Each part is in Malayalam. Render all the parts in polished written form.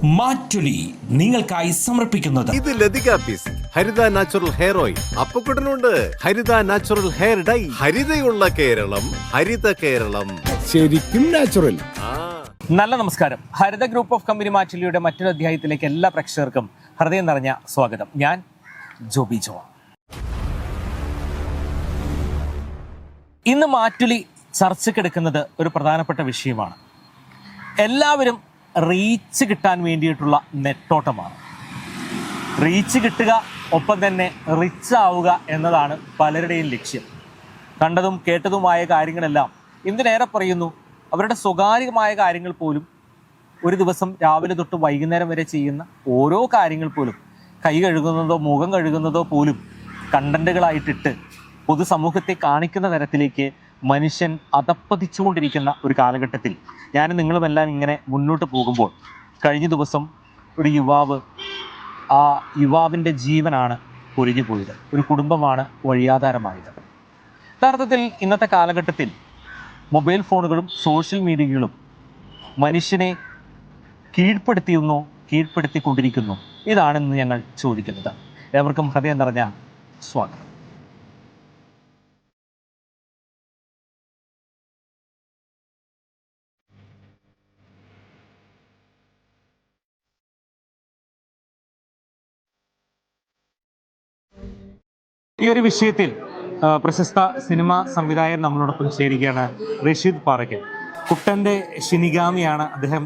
മാറ്റുലി നിങ്ങൾക്കായി സമർപ്പിക്കുന്നത് ഇത് ലതിക പീസ് ഹരിത നാച്ചുറൽ ഹെയർ ഓയിൽ. അപ്പക്കുട്ടനുണ്ട് ഹരിത natural hair dye. ഹരിതയുള്ള Keralam, Haritha Keralam, ശരിക്കും നാച്ചുറൽ. നല്ല നമസ്കാരം. ഹരിത ഗ്രൂപ്പ് ഓഫ് കമ്പനി മാറ്റുലിയുടെ മറ്റൊരു അധ്യായത്തിലേക്ക് എല്ലാ പ്രേക്ഷകർക്കും ഹൃദയം നിറഞ്ഞ സ്വാഗതം. ഞാൻ ജോബി ജോ. ഇന്ന് മാറ്റുലി ചർച്ചയ്ക്കെടുക്കുന്നത് ഒരു പ്രധാനപ്പെട്ട വിഷയമാണ്. എല്ലാവരും റീച്ച് കിട്ടാൻ വേണ്ടിയിട്ടുള്ള നെട്ടോട്ടമാണ്. റീച്ച് കിട്ടുക, ഒപ്പം തന്നെ റിച്ച് ആവുക എന്നതാണ് പലരുടെയും ലക്ഷ്യം. കണ്ടതും കേട്ടതുമായ കാര്യങ്ങളെല്ലാം എന്തിനേറെ പറയുന്നു, അവരുടെ സ്വകാര്യമായ കാര്യങ്ങൾ പോലും, ഒരു ദിവസം രാവിലെ തൊട്ട് വൈകുന്നേരം വരെ ചെയ്യുന്ന ഓരോ കാര്യങ്ങൾ പോലും, കൈ കഴുകുന്നതോ മുഖം കഴുകുന്നതോ പോലും കണ്ടന്റുകളായിട്ടിട്ട് പൊതുസമൂഹത്തെ കാണിക്കുന്ന തരത്തിലേക്ക് മനുഷ്യൻ അധപ്പതിച്ചുകൊണ്ടിരിക്കുന്ന ഒരു കാലഘട്ടത്തിൽ ഞാനും നിങ്ങളുമെല്ലാം ഇങ്ങനെ മുന്നോട്ട് പോകുമ്പോൾ കഴിഞ്ഞ ദിവസം ഒരു യുവാവ്, ആ യുവാവിൻ്റെ ജീവനാണ് പൊലിഞ്ഞു പോയത്. ഒരു കുടുംബമാണ് വഴിയാധാരമായത്. യഥാർത്ഥത്തിൽ ഇന്നത്തെ കാലഘട്ടത്തിൽ മൊബൈൽ ഫോണുകളും സോഷ്യൽ മീഡിയകളും മനുഷ്യനെ കീഴ്പ്പെടുത്തിക്കൊണ്ടിരിക്കുന്നു. ഇതാണെന്ന് ഞങ്ങൾ ചോദിക്കുന്നത്. ഏവർക്കും ഹൃദയം നിറഞ്ഞ സ്വാഗതം. ഈ ഒരു വിഷയത്തിൽ പ്രശസ്ത സിനിമാ സംവിധായകൻ നമ്മളോടൊപ്പം ചേരുകയാണ്. റഷീദ് പാറയ്ക്കൽ. കുട്ടൻ്റെ ഷിനിഗാമിയാണ് അദ്ദേഹം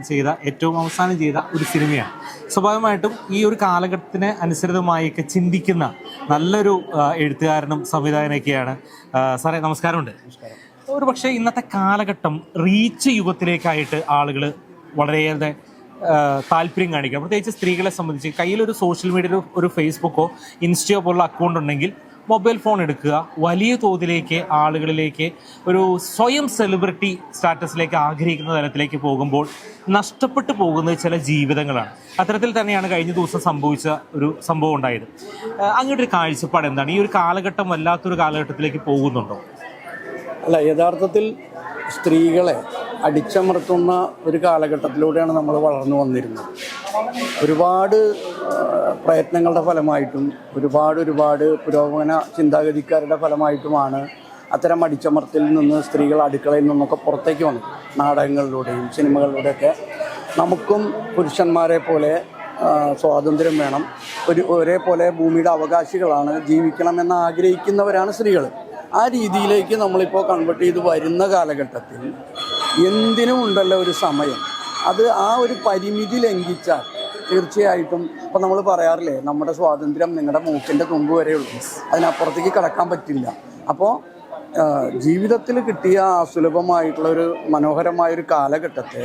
ഏറ്റവും അവസാനം ചെയ്ത ഒരു സിനിമയാണ്. സ്വാഭാവികമായിട്ടും ഈ ഒരു കാലഘട്ടത്തിന് അനുസൃതമായൊക്കെ ചിന്തിക്കുന്ന നല്ലൊരു എഴുത്തുകാരനും സംവിധായകനൊക്കെയാണ്. സാറേ നമസ്കാരമുണ്ട്. ഒരു പക്ഷേ ഇന്നത്തെ കാലഘട്ടം റീച്ച് യുഗത്തിലേക്കായിട്ട് ആളുകൾ വളരെയേറെ താല്പര്യം കാണിക്കുക. പ്രത്യേകിച്ച് സ്ത്രീകളെ സംബന്ധിച്ച് കയ്യിലൊരു സോഷ്യൽ മീഡിയയിലോ ഒരു ഫേസ്ബുക്കോ ഇൻസ്റ്റയോ പോലുള്ള അക്കൗണ്ട് ഉണ്ടെങ്കിൽ മൊബൈൽ ഫോൺ എടുക്കുക, വലിയ തോതിലേക്ക് ആളുകളിലേക്ക് ഒരു സ്വയം സെലിബ്രിറ്റി സ്റ്റാറ്റസിലേക്ക് ആഗ്രഹിക്കുന്ന തലത്തിലേക്ക് പോകുമ്പോൾ നഷ്ടപ്പെട്ടു പോകുന്നത് ചില ജീവിതങ്ങളാണ്. അത്തരത്തിൽ തന്നെയാണ് കഴിഞ്ഞ ദിവസം സംഭവിച്ച ഒരു സംഭവം ഉണ്ടായത്. അങ്ങോട്ടൊരു കാഴ്ചപ്പാട് എന്താണ്? ഈ ഒരു കാലഘട്ടം വല്ലാത്തൊരു കാലഘട്ടത്തിലേക്ക് പോകുന്നുണ്ടോ? അല്ല, യഥാർത്ഥത്തിൽ സ്ത്രീകളെ അടിച്ചമർത്തുന്ന ഒരു കാലഘട്ടത്തിലൂടെയാണ് നമ്മൾ വളർന്നു വന്നിരുന്നത്. ഒരുപാട് പ്രയത്നങ്ങളുടെ ഫലമായിട്ടും ഒരുപാട് പുരോഗമന ചിന്താഗതിക്കാരുടെ ഫലമായിട്ടുമാണ് അത്തരം അടിച്ചമർത്തലിൽ നിന്ന് സ്ത്രീകൾ അടുക്കളയിൽ നിന്നൊക്കെ പുറത്തേക്ക് വന്നു. നാടകങ്ങളിലൂടെയും സിനിമകളിലൂടെയൊക്കെ നമുക്കും പുരുഷന്മാരെ പോലെ സ്വാതന്ത്ര്യം വേണം, ഒരേപോലെ ഭൂമിയുടെ അവകാശികളാണ്, ജീവിക്കണമെന്ന് ആഗ്രഹിക്കുന്നവരാണ് സ്ത്രീകൾ. ആ രീതിയിലേക്ക് നമ്മളിപ്പോൾ കൺവേർട്ട് ചെയ്ത് വരുന്ന കാലഘട്ടത്തിൽ എന്തിനും ഉണ്ടല്ലോ ഒരു സമയം. അത് ആ ഒരു പരിമിതി ലംഘിച്ചാൽ തീർച്ചയായിട്ടും ഇപ്പം നമ്മൾ പറയാറില്ലേ, നമ്മുടെ സ്വാതന്ത്ര്യം നിങ്ങളുടെ മൂക്കിൻ്റെ തുമ്പ് വരെയുള്ളൂ, അതിനപ്പുറത്തേക്ക് കടക്കാൻ പറ്റില്ല. അപ്പോൾ ജീവിതത്തിൽ കിട്ടിയ സുലഭമായിട്ടുള്ളൊരു മനോഹരമായൊരു കാലഘട്ടത്തെ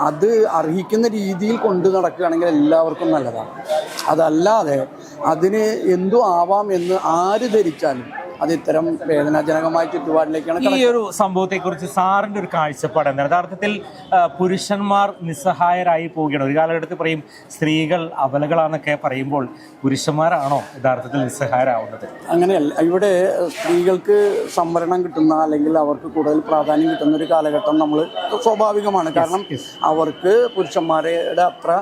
അത് അർഹിക്കുന്ന രീതിയിൽ കൊണ്ടു നടക്കുകയാണെങ്കിൽ എല്ലാവർക്കും നല്ലതാണ്. അതല്ലാതെ അതിന് എന്തു ആവാം എന്ന് ആര് ധരിച്ചാലും അത് ഇത്തരം വേദനാജനകമായ ചുറ്റുപാടിലേക്കാണ്. ഈ ഒരു സംഭവത്തെക്കുറിച്ച് സാറിൻ്റെ ഒരു കാഴ്ചപ്പാട് എന്താണ്? യഥാർത്ഥത്തിൽ പുരുഷന്മാർ നിസ്സഹായരായി പോവുകയാണ്. ഒരു കാലഘട്ടത്തിൽ പറയും സ്ത്രീകൾ അബലകളാണെന്നൊക്കെ പറയുമ്പോൾ പുരുഷന്മാരാണോ യഥാർത്ഥത്തിൽ നിസ്സഹായരാവുന്നത്? അങ്ങനെയല്ല. ഇവിടെ സ്ത്രീകൾക്ക് സംവരണം കിട്ടുന്ന, അല്ലെങ്കിൽ അവർക്ക് കൂടുതൽ പ്രാധാന്യം കിട്ടുന്ന ഒരു കാലഘട്ടം നമ്മൾ സ്വാഭാവികമാണ്. കാരണം അവർക്ക് പുരുഷന്മാരുടെ അത്ര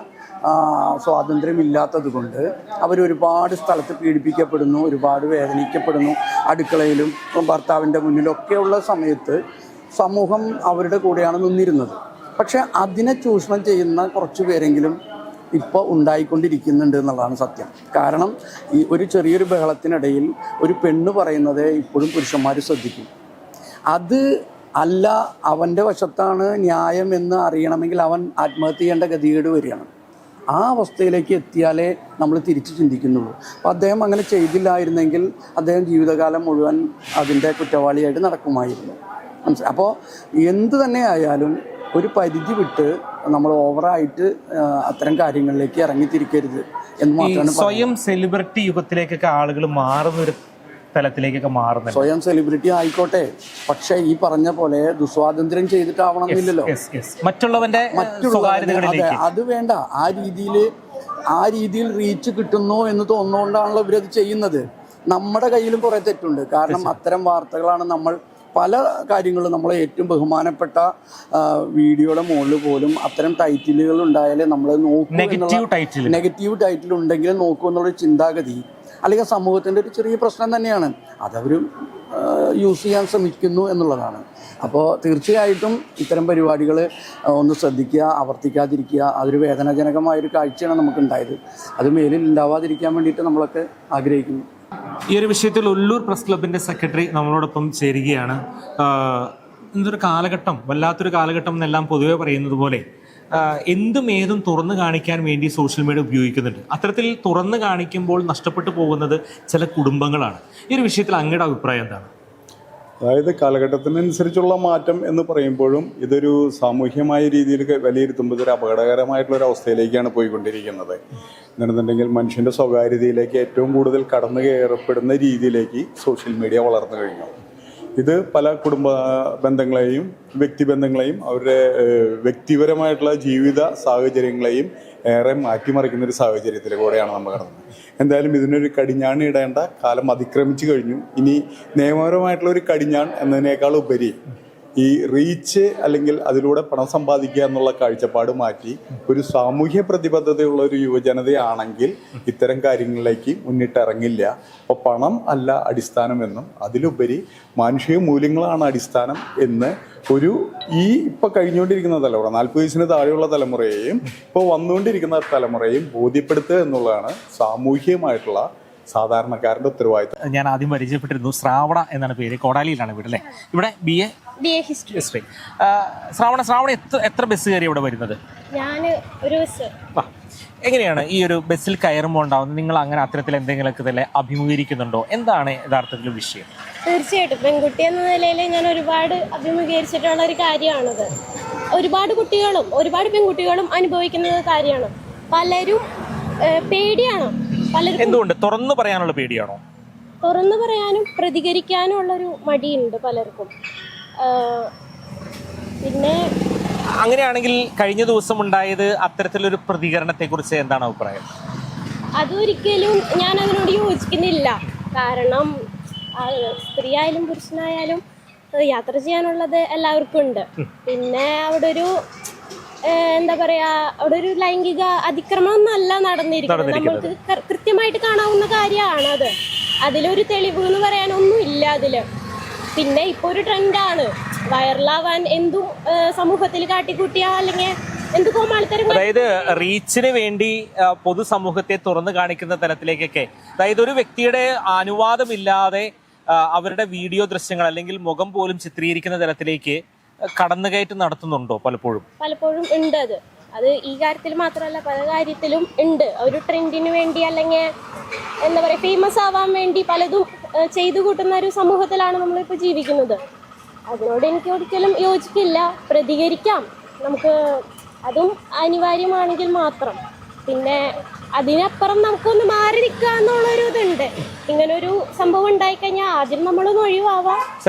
സ്വാതന്ത്ര്യമില്ലാത്തത് കൊണ്ട് അവരൊരുപാട് സ്ഥലത്ത് പീഡിപ്പിക്കപ്പെടുന്നു, ഒരുപാട് വേദനിക്കപ്പെടുന്നു. അടുക്കളയിലും ഭർത്താവിൻ്റെ മുന്നിലൊക്കെയുള്ള സമയത്ത് സമൂഹം അവരുടെ കൂടെയാണ് നിന്നിരുന്നത്. പക്ഷേ അതിനെ ചൂഷണം ചെയ്യുന്ന കുറച്ച് പേരെങ്കിലും ഇപ്പോൾ ഉണ്ടായിക്കൊണ്ടിരിക്കുന്നുണ്ട് എന്നുള്ളതാണ് സത്യം. കാരണം ഈ ഒരു ചെറിയൊരു ബഹളത്തിനിടയിൽ ഒരു പെണ്ണ് പറയുന്നത് ഇപ്പോഴും പുരുഷന്മാർ ശ്രദ്ധിക്കും. അത് അല്ല, അവൻ്റെ വശത്താണ് ന്യായം എന്ന് അറിയണമെങ്കിൽ അവൻ ആത്മഹത്യ ചെയ്യേണ്ട ഗതികേട് വരികയാണ്. ആ അവസ്ഥയിലേക്ക് എത്തിയാലേ നമ്മൾ തിരിച്ച് ചിന്തിക്കുന്നുള്ളൂ. അപ്പോൾ അദ്ദേഹം അങ്ങനെ ചെയ്തില്ലായിരുന്നെങ്കിൽ അദ്ദേഹം ജീവിതകാലം മുഴുവൻ അതിൻ്റെ കുറ്റവാളിയായിട്ട് നടക്കുമായിരുന്നു. മനസ്സിലായി? അപ്പോൾ എന്തു തന്നെ ആയാലും ഒരു പരിധി വിട്ട് നമ്മൾ ഓവറായിട്ട് അത്തരം കാര്യങ്ങളിലേക്ക് ഇറങ്ങിത്തിരിക്കരുത് എന്ന് മാത്രമാണ്. സ്വയം സെലിബ്രിറ്റി യുഗത്തിലേക്കൊക്കെ ആളുകൾ മാറുന്നൊരു തലത്തിലേക്കൊക്കെ മാറുന്നത്. സ്വയം സെലിബ്രിറ്റി ആയിക്കോട്ടെ, പക്ഷെ ഈ പറഞ്ഞ പോലെ ദുസ്വാതന്ത്ര്യം ചെയ്തിട്ടാവണമെന്നില്ലല്ലോ. മറ്റുള്ളവന്റെ അത് വേണ്ട. ആ രീതിയിൽ റീച്ച് കിട്ടുന്നു എന്ന് തോന്നുകൊണ്ടാണല്ലോ ഇവരത് ചെയ്യുന്നത്. നമ്മുടെ കയ്യിലും കുറെ തെറ്റുണ്ട്. കാരണം അത്തരം വാർത്തകളാണ് നമ്മൾ പല കാര്യങ്ങളും നമ്മളെ ഏറ്റവും ബഹുമാനപ്പെട്ട വീഡിയോയുടെ മുകളിൽ പോലും അത്തരം ടൈറ്റിലുകൾ ഉണ്ടായാലേ നമ്മൾ നെഗറ്റീവ് ടൈറ്റിൽ ഉണ്ടെങ്കിൽ നോക്കൂ എന്നുള്ളൊരു ചിന്താഗതി അല്ലെങ്കിൽ സമൂഹത്തിൻ്റെ ഒരു ചെറിയ പ്രശ്നം തന്നെയാണ്. അതവർ യൂസ് ചെയ്യാൻ ശ്രമിക്കുന്നു എന്നുള്ളതാണ്. അപ്പോൾ തീർച്ചയായിട്ടും ഇത്തരം പരിപാടികൾ ഒന്ന് ശ്രദ്ധിക്കുക, ആവർത്തിക്കാതിരിക്കുക. അതൊരു വേദനാജനകമായൊരു കാഴ്ചയാണ് നമുക്കുണ്ടായത്. അത് മേലിൽ ഉണ്ടാവാതിരിക്കാൻ വേണ്ടിയിട്ട് നമ്മളൊക്കെ ആഗ്രഹിക്കുന്നു. ഈ ഒരു വിഷയത്തിൽ ഉള്ളൂർ പ്രസ് ക്ലബിൻ്റെ സെക്രട്ടറി നമ്മളോടൊപ്പം ചേരുകയാണ്. ഇന്നൊരു കാലഘട്ടം, വല്ലാത്തൊരു കാലഘട്ടം എന്നെല്ലാം പൊതുവെ പറയുന്നത് പോലെ എന്തും ഏതും തുറന്നു കാണിക്കാൻ വേണ്ടി സോഷ്യൽ മീഡിയ ഉപയോഗിക്കുന്നുണ്ട്. അത്തരത്തിൽ തുറന്നു കാണിക്കുമ്പോൾ നഷ്ടപ്പെട്ടു പോകുന്നത് ചില കുടുംബങ്ങളാണ്. ഈ ഒരു വിഷയത്തിൽ അങ്ങയുടെ അഭിപ്രായം എന്താണ്? അതായത് കാലഘട്ടത്തിനനുസരിച്ചുള്ള മാറ്റം എന്ന് പറയുമ്പോഴും ഇതൊരു സാമൂഹ്യമായ രീതിയിൽ വിലയിരുത്തുമ്പോൾ ഇതൊരു അപകടകരമായിട്ടുള്ളൊരു അവസ്ഥയിലേക്കാണ് പോയിക്കൊണ്ടിരിക്കുന്നത്. എന്നുണ്ടെങ്കിൽ മനുഷ്യൻ്റെ സ്വകാര്യതയിലേക്ക് ഏറ്റവും കൂടുതൽ കടന്നു കയറപ്പെടുന്ന രീതിയിലേക്ക് സോഷ്യൽ മീഡിയ വളർന്നു കഴിഞ്ഞു. ഇത് പല കുടുംബ ബന്ധങ്ങളെയും വ്യക്തിബന്ധങ്ങളെയും അവരുടെ വ്യക്തിപരമായിട്ടുള്ള ജീവിത സാഹചര്യങ്ങളെയും ഏറെ മാറ്റിമറിക്കുന്ന ഒരു സാഹചര്യത്തിലൂടെയാണ് നമ്മൾ കടന്നത്. എന്തായാലും ഇതിനൊരു കടിഞ്ഞാൺ ഇടേണ്ട കാലം അതിക്രമിച്ചു കഴിഞ്ഞു. ഇനി നിയമപരമായിട്ടുള്ള ഒരു കടിഞ്ഞാൺ എന്നതിനേക്കാൾ ഉപരി ഈ റീച്ച് അല്ലെങ്കിൽ അതിലൂടെ പണം സമ്പാദിക്കുക എന്നുള്ള കാഴ്ചപ്പാട് മാറ്റി ഒരു സാമൂഹ്യ പ്രതിബദ്ധതയുള്ള ഒരു യുവജനതയാണെങ്കിൽ ഇത്തരം കാര്യങ്ങളിലേക്ക് മുന്നിട്ടിറങ്ങില്ല. അപ്പോൾ പണം അല്ല അടിസ്ഥാനമെന്നും അതിലുപരി മാനുഷിക മൂല്യങ്ങളാണ് അടിസ്ഥാനം എന്ന് ഒരു ഇപ്പോൾ കഴിഞ്ഞുകൊണ്ടിരിക്കുന്ന തലമുറ 40 വയസ്സിന് താഴെയുള്ള തലമുറയെയും ഇപ്പോൾ വന്നുകൊണ്ടിരിക്കുന്ന തലമുറയെയും ബോധ്യപ്പെടുത്തുക എന്നുള്ളതാണ് സാമൂഹികമായിട്ടുള്ള സാധാരണക്കാരൻ്റെ ഉത്തരവാദിത്തം. ഞാൻ ആദ്യം പരിചയപ്പെട്ടിരുന്നു. ശ്രാവണ എന്നാണ് പേര്. കോടാലിയിലാണ് വീടല്ലേ? ഇവിടെ BA ഹിസ്റ്ററി. ശ്രാവണ എത്ര ബസ് കയറി ഇവിടെ വരുന്നത്? ഞാൻ ഒരു ബസ്. എങ്ങനെയാണ് ഈ ഒരു ബസ്സിൽ കയറുമ്പോൾ ഉണ്ടാവുന്നത്? നിങ്ങൾ അങ്ങനെ അത്തരത്തിൽ എന്തെങ്കിലുമൊക്കെ തന്നെ അഭിമുഖീകരിക്കുന്നുണ്ടോ? എന്താണ് യഥാർത്ഥത്തിൽ വിഷയം? തീർച്ചയായിട്ടും പെൺകുട്ടി എന്ന നിലയിൽ ഞാൻ ഒരുപാട് അഭിമുഖീകരിച്ചിട്ടുള്ള ഒരു കാര്യമാണത്. ഒരുപാട് കുട്ടികളും ഒരുപാട് പെൺകുട്ടികളും അനുഭവിക്കുന്ന കാര്യമാണ്. പലരും പേടിയാണ്. പലരും എന്തുകൊണ്ട് തുറന്നു പറയാനുള്ള പേടിയാണോ? തുറന്നു പറയാനും പ്രതികരിക്കാനും ഉള്ളൊരു മടിയുണ്ട് പലർക്കും. പിന്നെ അങ്ങനെയാണെങ്കിൽ കഴിഞ്ഞ ദിവസം ഉണ്ടായത് അത്തരത്തിലൊരു പ്രതികരണത്തെ കുറിച്ച് എന്താണ് അഭിപ്രായം? അതൊരിക്കലും ഞാൻ അതിനോട് യോജിക്കുന്നില്ല. കാരണം സ്ത്രീ ആയാലും പുരുഷനായാലും യാത്ര ചെയ്യാനുള്ളത് എല്ലാവർക്കും ഉണ്ട്. പിന്നെ അവിടെ ഒരു എന്താ പറയാ, അവിടെ ഒരു ലൈംഗിക അതിക്രമം ഒന്നല്ല നടന്നിരിക്കുന്നത്. നമ്മൾക്ക് കൃത്യമായിട്ട് കാണാവുന്ന കാര്യമാണ് അത്. അതിലൊരു തെളിവ് എന്ന് പറയാനൊന്നും ഇല്ല അതില്. പിന്നെ ഇപ്പൊ ഒരു ട്രെൻഡാണ് വൈറലാവാൻ എന്തും സമൂഹത്തിൽ കാട്ടിക്കൂട്ടിയ അല്ലെങ്കിൽ എന്ത് കോമാളിത്തരം. അതായത് റീച്ചിന് വേണ്ടി പൊതുസമൂഹത്തെ തുറന്നു കാണിക്കുന്ന തലത്തിലേക്കൊക്കെ, അതായത് ഒരു വ്യക്തിയുടെ അനുവാദമില്ലാതെ അവരുടെ വീഡിയോ ദൃശ്യങ്ങൾ അല്ലെങ്കിൽ മുഖം പോലും ചിത്രീകരിക്കുന്ന തലത്തിലേക്ക് കടന്നുകയറ്റം നടത്തുന്നുണ്ടോ? പലപ്പോഴും ഉണ്ട്. അത് ഈ കാര്യത്തിൽ മാത്രമല്ല പല കാര്യത്തിലും ഉണ്ട്. ഒരു ട്രെൻഡിന് വേണ്ടി അല്ലെങ്കിൽ എന്താ പറയുക ഫേമസ് ആവാൻ വേണ്ടി പലതും ചെയ്തു കൂട്ടുന്ന ഒരു സമൂഹത്തിലാണ് നമ്മളിപ്പോൾ ജീവിക്കുന്നത്. അതിനോട് എനിക്ക് ഒരിക്കലും യോജിക്കില്ല. പ്രതികരിക്കാം നമുക്ക്, അതും അനിവാര്യമാണെങ്കിൽ മാത്രം. പിന്നെ അതിനപ്പുറം നമുക്കൊന്ന് മാറി നിൽക്കുക എന്നുള്ളൊരു ഇതുണ്ട്. ഇങ്ങനൊരു സംഭവം ഉണ്ടായിക്കഴിഞ്ഞാൽ ആദ്യം നമ്മളൊന്ന് ഒഴിവാവാം.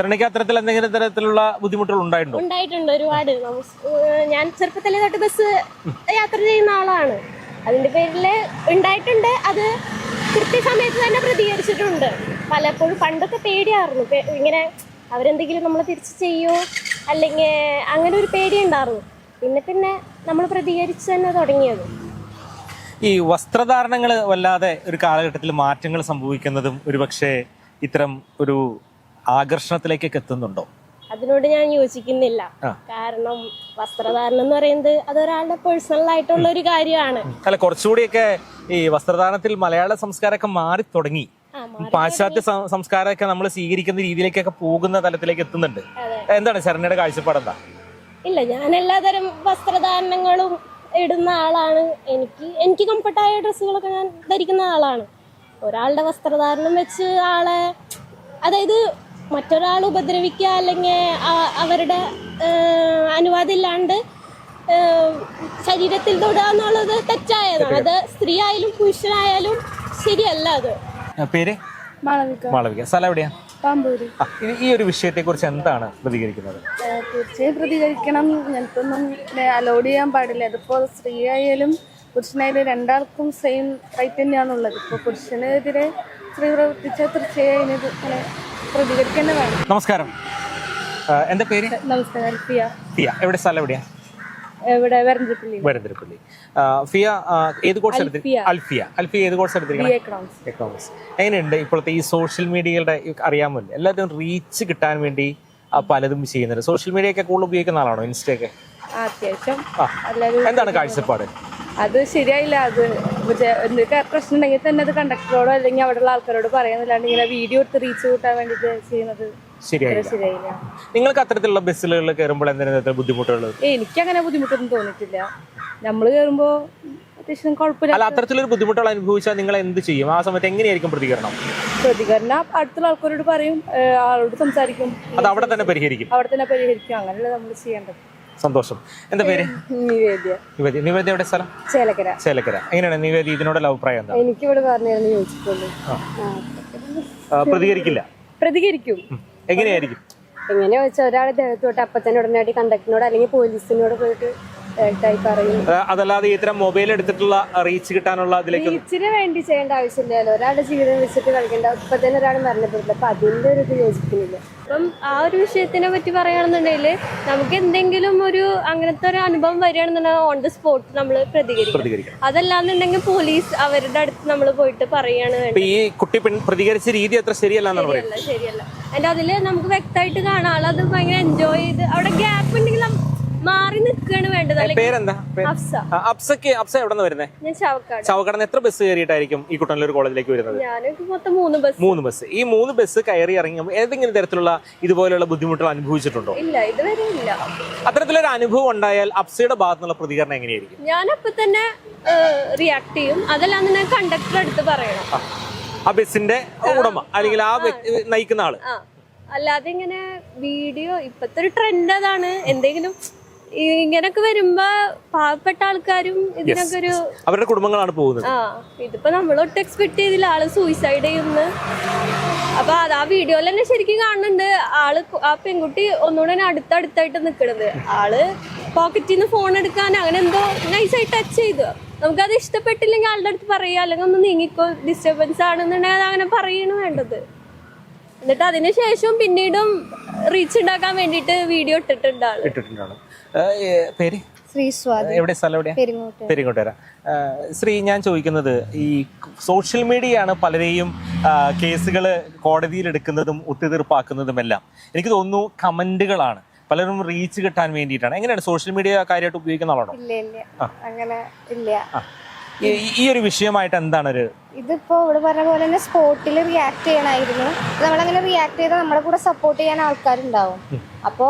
അത്തരത്തിൽ എന്തെങ്കിലും തരത്തിലുള്ള ബുദ്ധിമുട്ടുകൾ ഉണ്ടായിട്ടുണ്ട് ഒരുപാട്. ഞാൻ ചെറുപ്പത്തിലെ തൊട്ട് ബസ് യാത്ര ചെയ്യുന്ന ആളാണ്. അതിന്റെ പേരിൽ ഉണ്ടായിട്ടുണ്ട്. അത് കൃത്യസമയത്ത് തന്നെ പ്രതികരിച്ചിട്ടുണ്ട്. പലപ്പോഴും പണ്ടൊക്കെ പേടിയായിരുന്നു, ഇങ്ങനെ അവരെന്തെങ്കിലും നമ്മൾ തിരിച്ച് ചെയ്യോ അല്ലെങ്കിൽ അങ്ങനെ ഒരു പേടി ഉണ്ടായിരുന്നു. പിന്നെ നമ്മൾ പ്രതികരിച്ച് തന്നെ തുടങ്ങിയത്. ഈ വസ്ത്രധാരണങ്ങൾ വല്ലാതെ ഒരു കാലഘട്ടത്തിൽ മാറ്റങ്ങൾ സംഭവിക്കുന്നതും ഒരുപക്ഷെ ഇത്തരം ഒരു ആകർഷണത്തിലേക്കൊക്കെ എത്തുന്നുണ്ടോ? അതിനോട് ഞാൻ യോജിക്കുന്നില്ല. കാരണം വസ്ത്രധാരണം എന്ന് പറയുന്നത് അതൊരാളുടെ പേഴ്സണൽ ആയിട്ടുള്ള ഒരു കാര്യമാണ്. അല്ല, കുറച്ചുകൂടിയൊക്കെ ഈ വസ്ത്രധാരണത്തിൽ മലയാള സംസ്കാരമൊക്കെ മാറി തുടങ്ങി. പാശ്ചാത്യ സംസ്കാരമൊക്കെ നമ്മൾ സ്വീകരിക്കുന്ന രീതിയിലേക്കൊക്കെ പോകുന്ന തലത്തിലേക്ക് എത്തുന്നുണ്ട്. എന്താണ് ശരണ്യയുടെ കാഴ്ചപ്പാട്? എന്താ? ഇല്ല, ഞാൻ എല്ലാതരം വസ്ത്രധാരണങ്ങളും ഇടുന്ന ആളാണ്. എനിക്ക് കംഫർട്ടായ ഡ്രസ്സുകളൊക്കെ ഞാൻ ധരിക്കുന്ന ആളാണ്. ഒരാളുടെ വസ്ത്രധാരണം വെച്ച് ആളെ, അതായത് മറ്റൊരാൾ ഉപദ്രവിക്കുക അല്ലെങ്കിൽ അവരുടെ അനുവാദം ഇല്ലാണ്ട് ശരീരത്തിൽ തൊടുക എന്നുള്ളത് തെറ്റായതാണ്. അത് സ്ത്രീ ആയാലും പുരുഷനായാലും ശരിയല്ല. അത് പേര് മാളവിക. സ്ഥലം എവിടെയാ? പാമ്പൂര്. ഈ ഒരു വിഷയത്തെ കുറിച്ച് എന്താണ് പ്രതികരിക്കുന്നത്? തീർച്ചയായും പ്രതികരിക്കണം. ഞങ്ങൾക്കൊന്നും അലോഡ് ചെയ്യാൻ പാടില്ല. അതിപ്പോൾ സ്ത്രീ ആയാലും പുരുഷനായാലും രണ്ടാൾക്കും സെയിം റൈറ്റ് തന്നെയാണുള്ളത്. ഇപ്പോൾ പുരുഷനെതിരെ സ്ത്രീ പ്രവർത്തിച്ചാൽ തീർച്ചയായും പ്രതികരിക്കേണ്ടതാണ്. നമസ്കാരം. എന്താ പേര്? നമസ്കാരം. ഫിയ. ഫിയ. എവിടെ സ്ഥലം എവിടെയാ? ഇവിടെ വരന്തരപ്പള്ളി. വരന്തരപ്പള്ളി. ഫിയ ഏത് കോഴ്സ് എടുത്തിരിക്കുന്നത്? അൽഫിയ. അൽഫിയ ഏത് കോഴ്സ് എടുത്തിരിക്കുന്നത്? എക്കണോമിക്സ്. എങ്ങനെയുണ്ട് ഇപ്പോഴത്തെ ഈ സോഷ്യൽ മീഡിയയുടെ അറിയാമല്ലോ, എല്ലാവരും റീച്ച് കിട്ടാൻ വേണ്ടി പലതും ചെയ്യുന്നുണ്ട്. സോഷ്യൽ മീഡിയ ഒക്കെ കൂടുതൽ ഉപയോഗിക്കുന്ന ആളാണോ? ഇൻസ്റ്റയൊക്കെ അത്യാവശ്യം. എന്താണ് കാഴ്ചപ്പാട്? അത് ശരിയായില്ല. അത് എന്തൊക്കെ പ്രശ്നം ഉണ്ടെങ്കിൽ തന്നെ അത് കണ്ടക്ടറോടോ അല്ലെങ്കിൽ അവിടെയുള്ള ആൾക്കാരോട് പറയുന്നില്ലാണ്ട് ഇങ്ങനെ വീഡിയോ എടുത്ത് റീച്ച് കൂട്ടാൻ വേണ്ടിയിട്ട് ചെയ്യുന്നത് ശരിയായില്ല. നിങ്ങൾക്ക് അത്തരത്തിലുള്ള ബസ്സുകളിൽ കയറുമ്പോൾ എന്തെങ്കിലും ബുദ്ധിമുട്ടുകൾ? എനിക്കങ്ങനെ ബുദ്ധിമുട്ടൊന്നും തോന്നിയിട്ടില്ല. നമ്മൾ കയറുമ്പോ അത്യാവശ്യം കുഴപ്പമില്ല. അല്ല, അത്തരത്തിലൊരു ബുദ്ധിമുട്ടുകൾ അനുഭവിച്ചാൽ നിങ്ങൾ എന്ത് ചെയ്യും? ആ സമയത്ത് എങ്ങനെയായിരിക്കും പ്രതികരണം? അടുത്തുള്ള ആൾക്കാരോട് പറയും, ആളോട് സംസാരിക്കും. അത് അവിടെ തന്നെ പരിഹരിക്കും. അങ്ങനെയല്ല നമ്മൾ ചെയ്യേണ്ടത്. സന്തോഷം. എന്താ പേര്? നിവേദ്യ. നിവേദ്യ എവിടെ സ്ഥലം? ചേലക്കര. എങ്ങനെയാണ് നിവേദ്യ ഇതിനോടുള്ള അഭിപ്രായം എന്താ? എനിക്കിവിടെ പറഞ്ഞു യോജിച്ചുള്ളൂ. പ്രതികരിക്കും. എങ്ങനെയായിരിക്കും? എങ്ങനെയാ വെച്ചാൽ ഒരാളെ ദേഹത്തോട്ട് അപ്പൊ തന്നെ ഉടനടി കണ്ടക്ടറിനോട് അല്ലെങ്കിൽ പോലീസിനോട് പോയിട്ട് പറയും. അതല്ലാതെ ഇത്തരം മൊബൈൽ എടുത്തിട്ടുള്ള റീച്ച് കിട്ടാനുള്ള റീച്ചിന് വേണ്ടി ചെയ്യേണ്ട ആവശ്യമില്ലല്ലോ. ഒരാളുടെ ജീവിതം വെച്ചിട്ട് കളിക്കേണ്ട. ഇപ്പൊ തന്നെ ഒരാൾ മരണപ്പെട്ടില്ല. അപ്പൊ അതിന്റെ ഒരു ഇത് യോജിക്കുന്നില്ല. അപ്പം ആ ഒരു വിഷയത്തിനെ പറ്റി പറയുകയാണെന്നുണ്ടെങ്കിൽ നമുക്ക് എന്തെങ്കിലും ഒരു അങ്ങനത്തെ ഒരു അനുഭവം വരികയാണെന്നുണ്ടെങ്കിൽ ഓൺ ദ സ്പോട്ട് നമ്മൾ പ്രതികരിക്കും. അതല്ലാന്നുണ്ടെങ്കിൽ പോലീസ് അവരുടെ അടുത്ത് നമ്മൾ പോയിട്ട് പറയാണ്. ഈ കുട്ടി പ്രതികരിച്ച രീതി അത്ര ശരിയല്ല. അതിന്റെ അതില് നമുക്ക് വ്യക്തമായിട്ട് കാണാം. ആളത് ഭയങ്കര എൻജോയ് ചെയ്ത് അവിടെ ഗ്യാപ്പ് ഉണ്ടെങ്കിൽ മാറി നിൽക്കുകയാണ് വേണ്ടത്. പേരെന്താ? അഫ്സ എവിടെ നിന്ന് വരുന്നത്? ഞാൻ ചാവക്കാട്. ചാവക്കാട് എത്ര ബസ് കയറിയിട്ടായിരിക്കും ഈ കുട്ടനല്ലൂർ കോളേജിലേക്ക് വരുന്നത്? ഞാനൊക്കെ മൊത്തം 3 ബസ്. ഈ 3 ബസ് കയറി ഇറങ്ങുമ്പോൾ ഏതെങ്കിലും തരത്തിലുള്ള ഇതുപോലെയുള്ള ബുദ്ധിമുട്ടുകൾ അനുഭവിച്ചിട്ടുണ്ടോ? ഇല്ല, ഇതുവരെ ഇല്ല. അത്തരത്തിലൊരു അനുഭവം ഉണ്ടായാൽ അഫ്സയുടെ ഭാഗത്തുനിന്നുള്ള പ്രതികരണം എങ്ങനെയായിരിക്കും? ഞാനപ്പോ തന്നെ റിയാക്ട് ചെയ്യും. അതല്ലാന്ന് കണ്ടക്ടർ അടുത്ത് പറയണം. ആ ബസിന്റെ ഉടമ അല്ലെങ്കിൽ ആ നയിക്കുന്ന ആള്. അല്ലാതെ ഇങ്ങനെ വീഡിയോ ഇപ്പത്തെ ഒരു ട്രെൻഡ് അതാണ്. എന്തെങ്കിലും ഇങ്ങനൊക്കെ വരുമ്പോ പാവപ്പെട്ട ആൾക്കാരും ഇതിനൊക്കെ ഒരു അവരുടെ കുടുംബങ്ങളാണ് പോകുന്നത്. ഇതിപ്പോ നമ്മളൊട്ട് എക്സ്പെക്ട് ചെയ്തില്ല ആള് സൂയിസൈഡ് ചെയ്യുന്നു. അപ്പൊ അത് ആ വീഡിയോയിൽ തന്നെ ശരിക്കും കാണുന്നുണ്ട്. ആ പെൺകുട്ടി ഒന്നുകൂടെ അടുത്തടുത്തായിട്ട് നിക്കണത്. ആള് പോക്കറ്റിൽ നിന്ന് ഫോൺ എടുക്കാൻ അങ്ങനെ എന്തോ നൈസായി ടച്ച് ചെയ്തു. നമുക്കത് ഇഷ്ടപ്പെട്ടില്ലെങ്കിൽ ആളുടെ അടുത്ത് പറയുക, അല്ലെങ്കിൽ ഒന്ന് നീങ്ങിക്കോ, ഡിസ്റ്റർബൻസ് ആണെന്നുണ്ടെങ്കിൽ അങ്ങനെ പറയണ വേണ്ടത്. എന്നിട്ട് അതിനുശേഷം പിന്നീടും റീച്ച് ഉണ്ടാക്കാൻ വേണ്ടിയിട്ട് വീഡിയോ ഇട്ടിട്ടുണ്ടാണ്. പേര്? എവിടെ സ്ഥലം? എവിടെയാ? പെരിങ്ങോട്ടുകര. ശ്രീ, ഞാൻ ചോദിക്കുന്നത് ഈ സോഷ്യൽ മീഡിയയാണ് പലരെയും കേസുകൾ കോടതിയിൽ എടുക്കുന്നതും ഒത്തുതീർപ്പാക്കുന്നതുമെല്ലാം. എനിക്ക് തോന്നുന്നു കമന്റുകളാണ് പലരും റീച്ച് കിട്ടാൻ വേണ്ടിയിട്ടാണ്. എങ്ങനെയാണ് സോഷ്യൽ മീഡിയ കാര്യമായിട്ട് ഉപയോഗിക്കുന്ന ആളാണോ? അങ്ങനെ ഇല്ല. ഈ ഒരു വിഷയമായിട്ട് എന്താണ് ഒരു ഇതിപ്പോ ഇവിടെ പറഞ്ഞ പോലെ തന്നെ സ്പോട്ടിൽ റിയാക്ട് ചെയ്യണമായിരുന്നു. നമ്മളങ്ങനെ റിയാക്ട് ചെയ്താൽ നമ്മുടെ കൂടെ സപ്പോർട്ട് ചെയ്യാൻ ആൾക്കാരുണ്ടാവും. അപ്പോൾ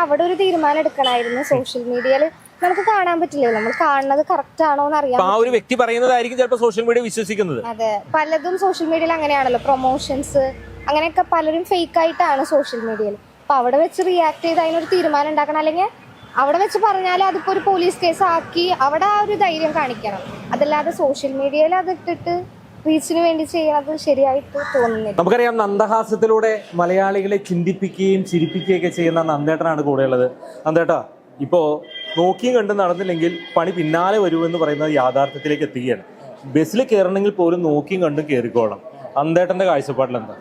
അവിടെ ഒരു തീരുമാനം എടുക്കണമായിരുന്നു. സോഷ്യൽ മീഡിയയിൽ നമുക്ക് കാണാൻ പറ്റില്ല, നമ്മൾ കാണുന്നത് കറക്റ്റ് ആണോ എന്ന് അറിയാം. ആ ഒരു വ്യക്തി പറയുന്നതായിരിക്കും ചിലപ്പോൾ സോഷ്യൽ മീഡിയ വിശ്വസിക്കുന്നത്. അതെ, പലതും സോഷ്യൽ മീഡിയയിൽ അങ്ങനെയാണല്ലോ. പ്രൊമോഷൻസ് അങ്ങനെയൊക്കെ പലരും ഫേക്ക് ആയിട്ടാണ് സോഷ്യൽ മീഡിയയിൽ. അപ്പൊ അവിടെ വെച്ച് റിയാക്ട് ചെയ്ത് അതിനൊരു തീരുമാനം ഉണ്ടാക്കണം. അല്ലെങ്കിൽ അവിടെ വെച്ച് പറഞ്ഞാൽ അതിപ്പോ ഒരു പോലീസ് കേസ് ആക്കി അവിടെ ആ ഒരു ധൈര്യം കാണിക്കണം. അതല്ലാതെ സോഷ്യൽ മീഡിയയിൽ അത് ഇട്ടിട്ട് റീച്ചിന് വേണ്ടി ചെയ്യുന്നത് ശരിയായിട്ട് തോന്നുന്നില്ല. നമുക്കറിയാം, നന്ദഹാസ്യത്തിലൂടെ മലയാളികളെ ചിന്തിപ്പിക്കുകയും ചിരിപ്പിക്കുകയൊക്കെ ചെയ്യുന്ന നന്ദേട്ടനാണ് കൂടെയുള്ളത്. നന്ദേട്ടാ, ഇപ്പോ നോക്കിയും കണ്ടും നടന്നില്ലെങ്കിൽ പണി പിന്നാലെ വരുമെന്ന് പറയുന്നത് യാഥാർത്ഥ്യത്തിലേക്ക് എത്തുകയാണ്. ബസ്സിൽ കയറണമെങ്കിൽ പോലും നോക്കിയും കണ്ടും കയറിക്കോളണം. നന്ദേട്ടന്റെ കാഴ്ചപ്പാടിൽ എന്താ?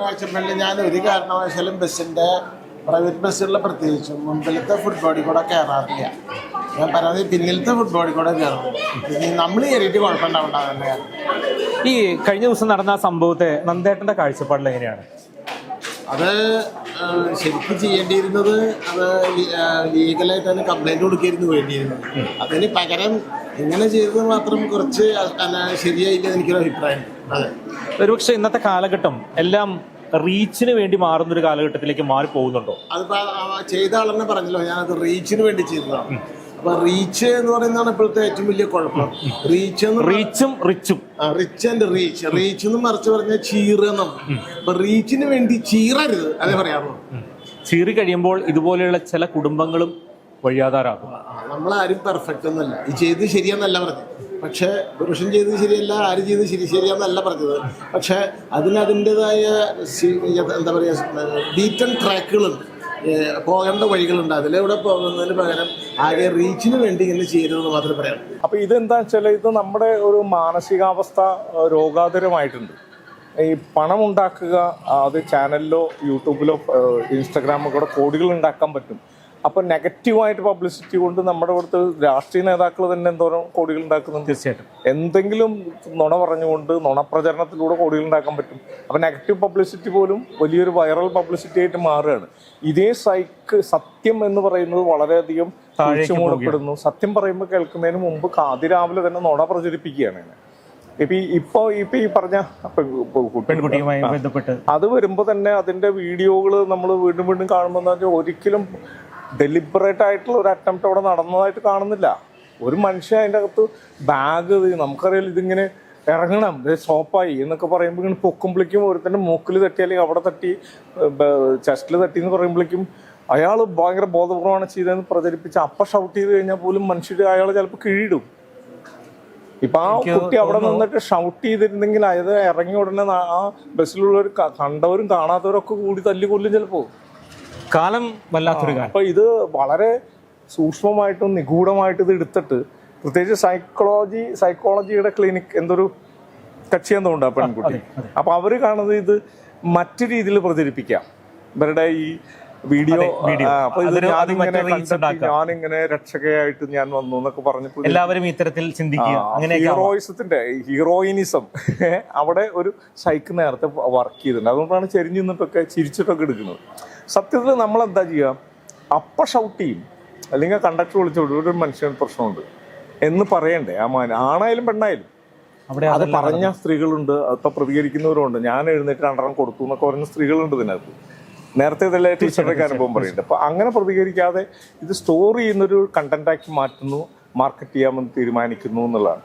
കാഴ്ചപ്പാടിൽ ഞാൻ ഒരു കാരണവശാലും ബസ്സിന്റെ പ്രൈവറ്റ് ബസ്സുകളിൽ പ്രത്യേകിച്ചും മുൻപിലത്തെ ഫുട്ബോളിൽ കൂടെ കയറാറില്ല. ഞാൻ പറയുന്നത് പിന്നിലത്തെ ഫുട്ബോളിൽ കൂടെ കയറും. നമ്മൾ കയറിയിട്ട് കുഴപ്പമുണ്ടാവുണ്ടാകുന്ന. ഈ കഴിഞ്ഞ ദിവസം നടന്ന ആ സംഭവത്തെ നന്ദേട്ടന്റെ കാഴ്ചപ്പാടിൽ എങ്ങനെയാണ്? അത് ശരിക്കും ചെയ്യേണ്ടിയിരുന്നത് അത് ലീഗലായിട്ട് അതിന് കംപ്ലൈൻറ്റ് കൊടുക്കായിരുന്നു വേണ്ടിയിരുന്നത്. അതിന് പകരം ഇങ്ങനെ ചെയ്തത് മാത്രം കുറച്ച് ശരിയായില്ല എനിക്കൊരു അഭിപ്രായം. അതെ, ഒരുപക്ഷെ ഇന്നത്തെ കാലഘട്ടം എല്ലാം റീച്ചിന് വേണ്ടി മാറുന്നൊരു കാലഘട്ടത്തിലേക്ക് മാറി പോകുന്നുണ്ടോ? അതിപ്പോ ചെയ്ത ആളെന്നെ പറഞ്ഞല്ലോ, ഞാനത് റീച്ചിന് വേണ്ടി ചെയ്തതാണ്. അപ്പൊ റീച്ച് എന്ന് പറയുന്നതാണ് ഇപ്പോഴത്തെ ഏറ്റവും വലിയ കുഴപ്പം. റീച്ച് ആൻഡ് റീച്ച് എന്ന് മറിച്ച് പറഞ്ഞാൽ ചീറണം. അപ്പൊ റീച്ചിന് വേണ്ടി ചീറരുത്, അതേ പറയാറുള്ളൂ. ചീറി കഴിയുമ്പോൾ ഇതുപോലെയുള്ള ചില കുടുംബങ്ങളും വഴിയാധാരാകും. നമ്മളാരും പെർഫെക്റ്റ് ഒന്നല്ല. ഈ ചെയ്ത് ശരിയാന്നല്ല പറഞ്ഞത്. പക്ഷെ പുരുഷൻ ചെയ്തത് ശരിയല്ല, ആര് ചെയ്തത് ശരിയാന്നല്ല പറഞ്ഞത്. പക്ഷെ അതിനതിൻ്റെതായ എന്താ പറയുക, ബീറ്റൺ ട്രാക്കുകളുണ്ട്, പോകേണ്ട വഴികളുണ്ട്. അതിലൂടെ പോകുന്നതിന് പകരം ആകെ റീച്ചിന് വേണ്ടി ഇങ്ങനെ ചെയ്യരുതെന്ന് മാത്രമേ പറയാം. അപ്പോൾ ഇതെന്താ വെച്ചാൽ ഇത് നമ്മുടെ ഒരു മാനസികാവസ്ഥ രോഗാതുരമായിട്ടുണ്ട്. ഈ പണം ഉണ്ടാക്കുക, അത് ചാനലിലോ യൂട്യൂബിലോ ഇൻസ്റ്റാഗ്രാമോ കൂടെ കോടികൾ ഉണ്ടാക്കാൻ പറ്റും. അപ്പോൾ നെഗറ്റീവായിട്ട് പബ്ലിസിറ്റി കൊണ്ട് നമ്മുടെ ഇവിടുത്തെ രാഷ്ട്രീയ നേതാക്കൾ തന്നെ എന്തോരം കോടികൾ ഉണ്ടാക്കുന്നുണ്ട്. തീർച്ചയായിട്ടും എന്തെങ്കിലും നുണ പറഞ്ഞുകൊണ്ട് നുണപ്രചരണത്തിലൂടെ കോടികൾ ഉണ്ടാക്കാൻ പറ്റും. അപ്പോൾ നെഗറ്റീവ് പബ്ലിസിറ്റി പോലും വലിയൊരു വൈറൽ പബ്ലിസിറ്റി ആയിട്ട് മാറുകയാണ്. ഇതേ സത്യം എന്ന് പറയുന്നത് വളരെയധികം മൂടപ്പെടുന്നു. സത്യം പറയുമ്പോൾ കേൾക്കുന്നതിന് മുമ്പ് അതിരാവിലെ തന്നെ നുണ പ്രചരിപ്പിക്കുകയാണ്. ഇപ്പൊ ഈ പറഞ്ഞ പെൺകുട്ടിയുമായി ബന്ധപ്പെട്ട് അത് വരുമ്പോൾ തന്നെ അതിന്റെ വീഡിയോകൾ നമ്മൾ വീണ്ടും വീണ്ടും കാണുമ്പോൾ ഒരിക്കലും ഡെലിബറേറ്റ് ആയിട്ടുള്ള ഒരു അറ്റംപ്റ്റ് അവിടെ നടന്നതായിട്ട് കാണുന്നില്ല. ഒരു മനുഷ്യൻ അതിൻ്റെ അകത്ത് ബാഗ്, നമുക്കറിയാം ഇതിങ്ങനെ ഇറങ്ങണം, സോപ്പായി എന്നൊക്കെ പറയുമ്പോൾ ഇങ്ങനെ പൊക്കുമ്പോഴേക്കും ഒരുത്തൻ്റെ മൂക്കിൽ തട്ടി അല്ലെങ്കിൽ അവിടെ തട്ടി ചെസ്റ്റിൽ തട്ടി എന്ന് പറയുമ്പോഴേക്കും അയാൾ ഭയങ്കര ബോധപൂർവമാണ് ചെയ്തതെന്ന് പ്രചരിപ്പിച്ച് അപ്പം ഷൗട്ട് ചെയ്ത് കഴിഞ്ഞാൽ പോലും മനുഷ്യർ അയാൾ ചിലപ്പോൾ കീഴിടും. ഇപ്പൊ ആ കുട്ടി അവിടെ നിന്നിട്ട് ഷൗട്ട് ചെയ്തിരുന്നെങ്കിൽ അതായത് ഇറങ്ങി ഉടനെ ആ ബസ്സിലുള്ളവർ കണ്ടവരും കാണാത്തവരും ഒക്കെ കൂടി തല്ലിക്കൊല്ലും ചിലപ്പോ. കാലം വല്ലാത്തൊരു കാലം. അപ്പൊ ഇത് വളരെ സൂക്ഷ്മമായിട്ടും നിഗൂഢമായിട്ടും ഇത് എടുത്തിട്ട് പ്രത്യേകിച്ച് സൈക്കോളജിയുടെ ക്ലിനിക് എന്തൊരു കക്ഷി എന്തോണ്ട് ആ പെൺകുട്ടി. അപ്പൊ അവര് കാണുന്നത് ഇത് മറ്റു രീതിയിൽ പ്രചരിപ്പിക്കാം ഇവരുടെ ഈ വീഡിയോ. അപ്പൊ ഞാനിങ്ങനെ രക്ഷകയായിട്ട് ഞാൻ വന്നു എന്നൊക്കെ പറഞ്ഞപ്പോൾ എല്ലാവരും ഇത്തരത്തിൽ ചിന്തിക്കുക. ഹീറോയിസത്തിന്റെ ഹീറോയിനിസം അവിടെ ഒരു സൈക്ക് നേരത്തെ വർക്ക് ചെയ്തിട്ടുണ്ട്. അതുകൊണ്ടാണ് ചെരിഞ്ഞു നിന്നിട്ടൊക്കെ ചിരിച്ചിട്ടൊക്കെ എടുക്കുന്നത്. സത്യത്തിൽ നമ്മളെന്താ ചെയ്യുക, അപ്പ ഷൗട്ട് ചെയ്യും അല്ലെങ്കിൽ കണ്ടക്ടർ വിളിച്ചോളൂ ഒരു മനുഷ്യന് പ്രശ്നമുണ്ട് എന്ന് പറയണ്ടേ. ആണായാലും പെണ്ണായാലും അത് പറഞ്ഞ സ്ത്രീകളുണ്ട്, അപ്പൊ പ്രതികരിക്കുന്നവരുണ്ട്. ഞാൻ എഴുന്നേറ്റ് രണ്ടെണ്ണം കൊടുത്തു എന്നൊക്കെ പറയുന്ന സ്ത്രീകളുണ്ട് ഇതിനകത്ത്. നേരത്തെ ഇതല്ലേ ടീച്ചറുടെ അനുഭവം പറയുന്നുണ്ട്. അപ്പൊ അങ്ങനെ പ്രതികരിക്കാതെ ഇത് സ്റ്റോർ ചെയ്യുന്നൊരു കണ്ടന്റാക്കി മാറ്റുന്നു, മാർക്കറ്റ് ചെയ്യാമെന്ന് തീരുമാനിക്കുന്നു എന്നുള്ളതാണ്.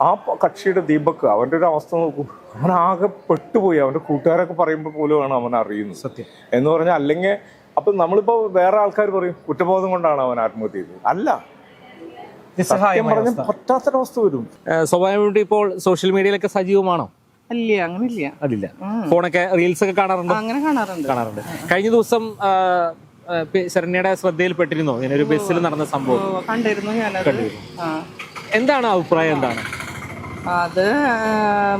ആ കക്ഷിയുടെ ദീപക് അവൻ്റെ ഒരു അവസ്ഥ നോക്കൂ. അവനാകെ പെട്ടുപോയി. അവൻ്റെ കൂട്ടുകാരൊക്കെ പറയുമ്പോൾ പോലുമാണ് അവൻ അറിയുന്നത് സത്യം എന്ന് പറഞ്ഞാൽ. അല്ലെങ്കിൽ അപ്പൊ നമ്മളിപ്പോ വേറെ ആൾക്കാർ പറയും കുറ്റബോധം കൊണ്ടാണ് അവൻ ആത്മഹത്യ ചെയ്തത്. അല്ല, പറ്റാത്തൊരവസ്ഥ വരും. സ്വാഭാവികമായിട്ട് ഇപ്പോൾ സോഷ്യൽ മീഡിയയിലൊക്കെ സജീവമാണോ? അല്ല, അങ്ങനില്ല. അതില്ല. ഫോണൊക്കെ റീൽസ് ഒക്കെ കാണാറുണ്ട്? അങ്ങനെ കാണാറുണ്ട്. കഴിഞ്ഞ ദിവസം ശരണ്യയുടെ ശ്രദ്ധയിൽപ്പെട്ടിരുന്നോ ഇങ്ങനെ ഒരു ബസ്സിൽ നടന്ന സംഭവം? കണ്ടിരുന്നു ഞാനത്. എന്താണ് അഭിപ്രായം? എന്താണ് അത്?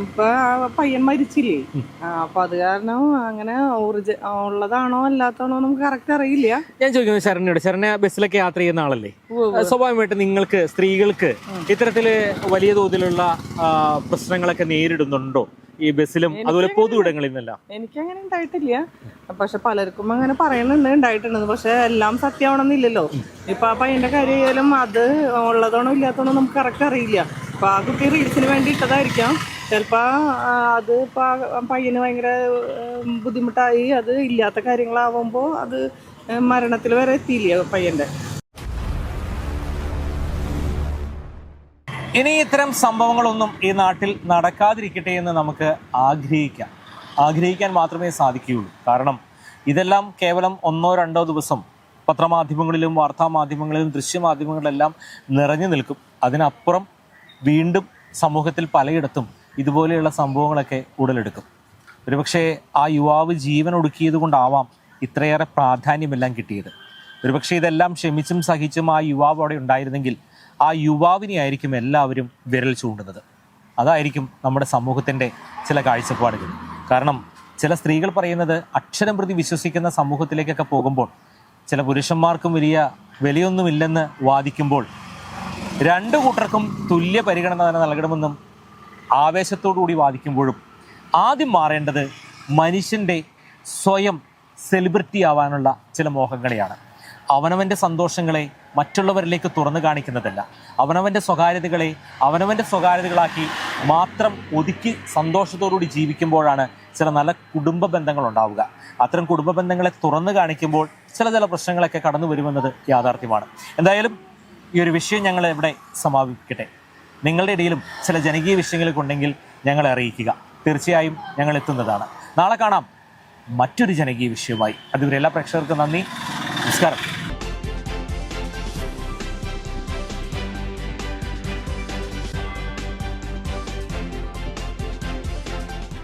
ഇപ്പൊ പയ്യൻ മരിച്ചില്ലേ, അപ്പൊ അത് കാരണം അങ്ങനെ ഉള്ളതാണോ അല്ലാത്താണോ നമുക്ക് കറക്റ്റ് അറിയില്ല. ഞാൻ ചോദിക്കുന്നത് ശരണ്യ ബസ്സിലൊക്കെ യാത്ര ചെയ്യുന്ന ആളല്ലേ? സ്വാഭാവികമായിട്ട് നിങ്ങൾക്ക് സ്ത്രീകൾക്ക് ഇത്തരത്തില് വലിയ തോതിലുള്ള പ്രശ്നങ്ങളൊക്കെ നേരിടുന്നുണ്ടോ ഈ ബസ്സിലും അതുപോലെ പൊതു ഇടങ്ങളിൽ നിന്നെല്ലാം? എനിക്കങ്ങനെ ഉണ്ടായിട്ടില്ല, പക്ഷെ പലർക്കും അങ്ങനെ പറയുന്നുണ്ട് ഉണ്ടായിട്ടുണ്ടെന്ന്. പക്ഷെ എല്ലാം സത്യമാണെന്നില്ലല്ലോ. ഇപ്പൊ ആ പയ്യന്റെ കാര്യമായാലും അത് ഉള്ളതാണോ ഇല്ലാത്തതാണോ നമുക്ക് കറക്റ്റ് അറിയില്ല. അപ്പൊ ആ കുട്ടി റീൽസിന് വേണ്ടി ഇട്ടതായിരിക്കാം. ചിലപ്പോ അത് ഇപ്പൊ പയ്യന് ഭയങ്കര ബുദ്ധിമുട്ടായി അത് ഇല്ലാത്ത കാര്യങ്ങളാവുമ്പോ അത് മരണത്തിൽ വരെ എത്തിയില്ല പയ്യന്റെ. ഇനി ഇത്തരം സംഭവങ്ങളൊന്നും ഈ നാട്ടിൽ നടക്കാതിരിക്കട്ടെ എന്ന് നമുക്ക് ആഗ്രഹിക്കാൻ മാത്രമേ സാധിക്കുകയുള്ളൂ. കാരണം ഇതെല്ലാം കേവലം 1-2 ദിവസം പത്രമാധ്യമങ്ങളിലും വാർത്താമാധ്യമങ്ങളിലും ദൃശ്യമാധ്യമങ്ങളിലെല്ലാം നിറഞ്ഞു നിൽക്കും. അതിനപ്പുറം വീണ്ടും സമൂഹത്തിൽ പലയിടത്തും ഇതുപോലെയുള്ള സംഭവങ്ങളൊക്കെ ഉടലെടുക്കും. ഒരുപക്ഷെ ആ യുവാവ് ജീവൻ ഒടുക്കിയത് കൊണ്ടാവാം ഇത്രയേറെ പ്രാധാന്യമെല്ലാം കിട്ടിയത്. ഒരുപക്ഷെ ഇതെല്ലാം ക്ഷമിച്ചും സഹിച്ചും ആ യുവാവ് അവിടെ ഉണ്ടായിരുന്നെങ്കിൽ ആ യുവാവിനെ ആയിരിക്കും എല്ലാവരും വിരൽ ചൂണ്ടുന്നത്. അതായിരിക്കും നമ്മുടെ സമൂഹത്തിൻ്റെ ചില കാഴ്ചപ്പാടുകൾ. കാരണം ചില സ്ത്രീകൾ പറയുന്നത് അക്ഷരം പ്രതി വിശ്വസിക്കുന്ന സമൂഹത്തിലേക്കൊക്കെ പോകുമ്പോൾ ചില പുരുഷന്മാർക്കും വലിയ വിലയൊന്നുമില്ലെന്ന് വാദിക്കുമ്പോൾ രണ്ടു കൂട്ടർക്കും തുല്യ പരിഗണന തന്നെ നൽകണമെന്നും ആവേശത്തോടുകൂടി വാദിക്കുമ്പോഴും ആദ്യം മാറേണ്ടത് മനുഷ്യൻ്റെ സ്വയം സെലിബ്രിറ്റി ആവാനുള്ള ചില മോഹങ്ങളെയാണ്. അവനവൻ്റെ സന്തോഷങ്ങളെ മറ്റുള്ളവരിലേക്ക് തുറന്നു കാണിക്കുന്നതല്ല, അവനവൻ്റെ സ്വകാര്യതകളാക്കി മാത്രം ഒതുക്കി സന്തോഷത്തോടുകൂടി ജീവിക്കുമ്പോഴാണ് ചില നല്ല കുടുംബ ബന്ധങ്ങൾ ഉണ്ടാവുക. അത്തരം കുടുംബ ബന്ധങ്ങളെ തുറന്നു കാണിക്കുമ്പോൾ ചില പ്രശ്നങ്ങളൊക്കെ കടന്നു വരുമെന്നത് യാഥാർത്ഥ്യമാണ്. എന്തായാലും ഈ ഒരു വിഷയം ഞങ്ങൾ ഇവിടെ സമാപിക്കട്ടെ. നിങ്ങളുടെ ഇടയിലും ചില ജനകീയ വിഷയങ്ങളൊക്കെ ഉണ്ടെങ്കിൽ ഞങ്ങളെ അറിയിക്കുക. തീർച്ചയായും ഞങ്ങൾ എത്തുന്നതാണ്. നാളെ കാണാം മറ്റൊരു ജനകീയ വിഷയവുമായി. അതുവരെ എല്ലാ പ്രേക്ഷകർക്കും നന്ദി, നമസ്കാരം.